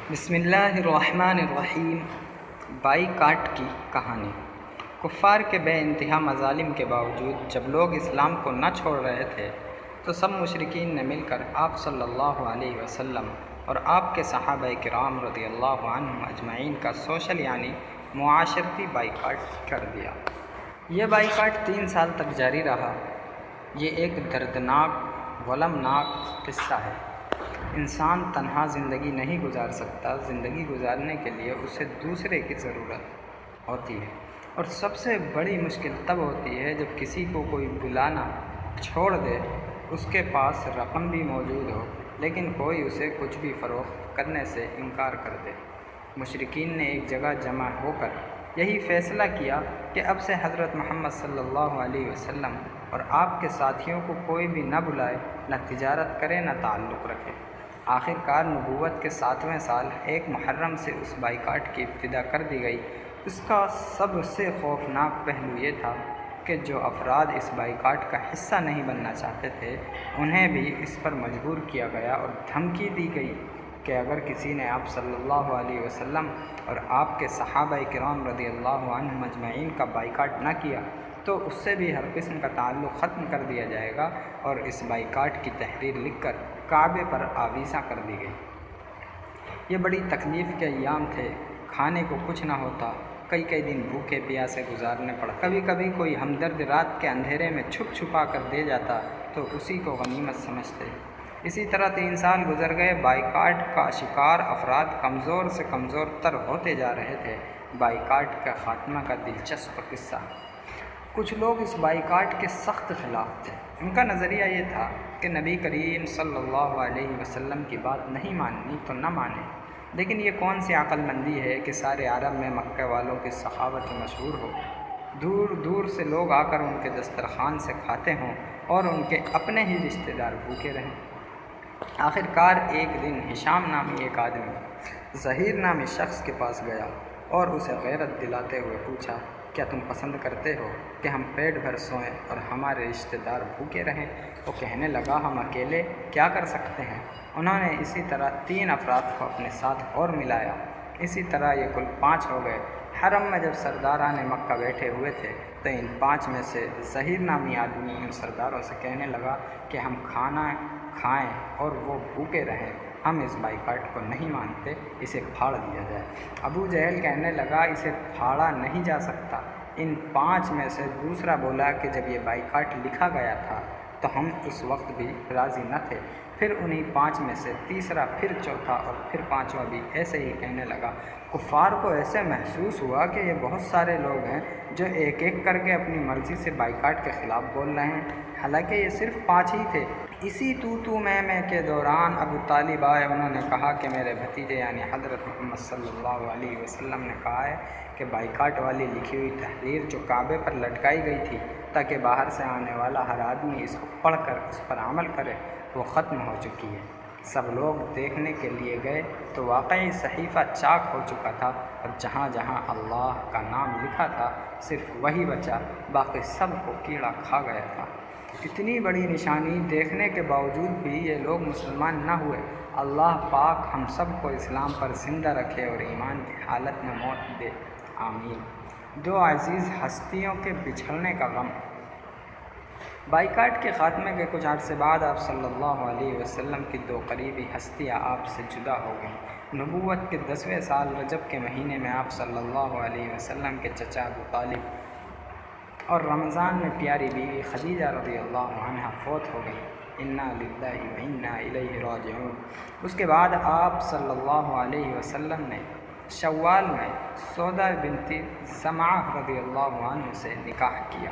بسم اللہ الرحمن الرحیم۔ بائیکاٹ کی کہانی۔ کفار کے بے انتہا مظالم کے باوجود جب لوگ اسلام کو نہ چھوڑ رہے تھے تو سب مشرکین نے مل کر آپ صلی اللہ علیہ وسلم اور آپ کے صحابہ کرام رضی اللہ عنہم اجمعین کا سوشل یعنی معاشرتی بائیکاٹ کر دیا۔ یہ بائیکاٹ 3 سال تک جاری رہا۔ یہ ایک دردناک ولمناک قصہ ہے۔ انسان تنہا زندگی نہیں گزار سکتا، زندگی گزارنے کے لیے اسے دوسرے کی ضرورت ہوتی ہے، اور سب سے بڑی مشکل تب ہوتی ہے جب کسی کو کوئی بلانا چھوڑ دے، اس کے پاس رقم بھی موجود ہو لیکن کوئی اسے کچھ بھی فروخت کرنے سے انکار کر دے۔ مشرکین نے ایک جگہ جمع ہو کر یہی فیصلہ کیا کہ اب سے حضرت محمد صلی اللہ علیہ وسلم اور آپ کے ساتھیوں کو کوئی بھی نہ بلائے، نہ تجارت کرے، نہ تعلق رکھے۔ آخر کار نبوت کے 7ویں سال 1 محرم سے اس بائیکاٹ کی ابتدا کر دی گئی۔ اس کا سب سے خوفناک پہلو یہ تھا کہ جو افراد اس بائیکاٹ کا حصہ نہیں بننا چاہتے تھے انہیں بھی اس پر مجبور کیا گیا اور دھمکی دی گئی کہ اگر کسی نے آپ صلی اللہ علیہ وسلم اور آپ کے صحابہ کرام رضی اللہ عنہم اجمعین کا بائیکاٹ نہ کیا تو اس سے بھی ہر قسم کا تعلق ختم کر دیا جائے گا، اور اس بائیکاٹ کی تحریر لکھ کر کعبے پر آویزاں کر دی گئی۔ یہ بڑی تکلیف کے ایام تھے۔ کھانے کو کچھ نہ ہوتا، کئی دن بھوکے پیاسے گزارنے پڑ، کبھی کبھی کوئی ہمدرد رات کے اندھیرے میں چھپا کر دے جاتا تو اسی کو غنیمت سمجھتے۔ اسی طرح 3 سال گزر گئے۔ بائیکاٹ کا شکار افراد کمزور سے کمزور تر ہوتے جا رہے تھے۔ بائیکاٹ کا خاتمہ کا دلچسپ قصہ۔ کچھ لوگ اس بائیکاٹ کے سخت خلاف تھے۔ ان کا نظریہ یہ تھا کہ نبی کریم صلی اللہ علیہ وسلم کی بات نہیں ماننی تو نہ مانے، لیکن یہ کون سی عقل مندی ہے کہ سارے عرب میں مکہ والوں کی سخاوت مشہور ہو، دور دور سے لوگ آ کر ان کے دسترخوان سے کھاتے ہوں اور ان کے اپنے ہی رشتہ دار بھوکے رہیں۔ آخر کار ایک دن ہشام نامی ایک آدمی ظہیر نامی شخص کے پاس گیا اور اسے غیرت دلاتے ہوئے پوچھا، کیا تم پسند کرتے ہو کہ ہم پیٹ بھر سوئیں اور ہمارے رشتہ دار بھوکے رہیں؟ وہ کہنے لگا، ہم اکیلے کیا کر سکتے ہیں؟ انہوں نے اسی طرح 3 افراد کو اپنے ساتھ اور ملایا۔ اسی طرح یہ کل 5 ہو گئے۔ حرم میں جب سرداران مکہ بیٹھے ہوئے تھے تو ان 5 میں سے ظہیر نامی آدمی ان سرداروں سے کہنے لگا کہ ہم کھانا کھائیں اور وہ بھوکے رہیں، ہم اس بائیکاٹ کو نہیں مانتے، اسے پھاڑ دیا جائے۔ ابو جہل کہنے لگا، اسے پھاڑا نہیں جا سکتا۔ ان 5 میں سے دوسرا بولا کہ جب یہ بائیکاٹ لکھا گیا تھا تو ہم اس وقت بھی راضی نہ تھے۔ پھر انہی 5 میں سے تیسرا، پھر چوتھا اور پھر 5واں بھی ایسے ہی کہنے لگا۔ کفار کو ایسے محسوس ہوا کہ یہ بہت سارے لوگ ہیں جو ایک ایک کر کے اپنی مرضی سے بائیکاٹ کے خلاف بول رہے ہیں، حالانکہ یہ صرف 5 ہی تھے۔ اسی تو میں کے دوران ابو طالب آئے۔ انہوں نے کہا کہ میرے بھتیجے یعنی حضرت محمد صلی اللہ علیہ وسلم نے کہا ہے کہ بائیکاٹ والی لکھی ہوئی تحریر جو کعبے پر لٹکائی گئی تھی تاکہ باہر سے آنے والا ہر آدمی اس کو پڑھ کر اس پر عمل کرے، وہ ختم ہو چکی ہے۔ سب لوگ دیکھنے کے لیے گئے تو واقعی صحیفہ چاک ہو چکا تھا، اور جہاں جہاں اللہ کا نام لکھا تھا صرف وہی بچا، باقی سب کو کیڑا کھا گیا تھا۔ اتنی بڑی نشانی دیکھنے کے باوجود بھی یہ لوگ مسلمان نہ ہوئے۔ اللہ پاک ہم سب کو اسلام پر زندہ رکھے اور ایمان کی حالت میں موت دے، آمین۔ 2 عزیز ہستیوں کے بچھڑنے کا غم۔ بائیکاٹ کے خاتمے کے کچھ عرصے بعد آپ صلی اللہ علیہ وسلم کی 2 قریبی ہستیاں آپ سے جدا ہو گئیں۔ نبوت کے 10ویں سال رجب کے مہینے میں آپ صلی اللہ علیہ وسلم کے چچا ابو طالب اور رمضان میں پیاری بیوی خدیجہ رضی اللہ عنہا فوت ہو گئی۔ انا للہ و انا الیہ راجعون۔ اس کے بعد آپ صلی اللہ علیہ وسلم نے شوال میں سودہ بنت زمعہ رضی اللہ عنہ سے نکاح کیا۔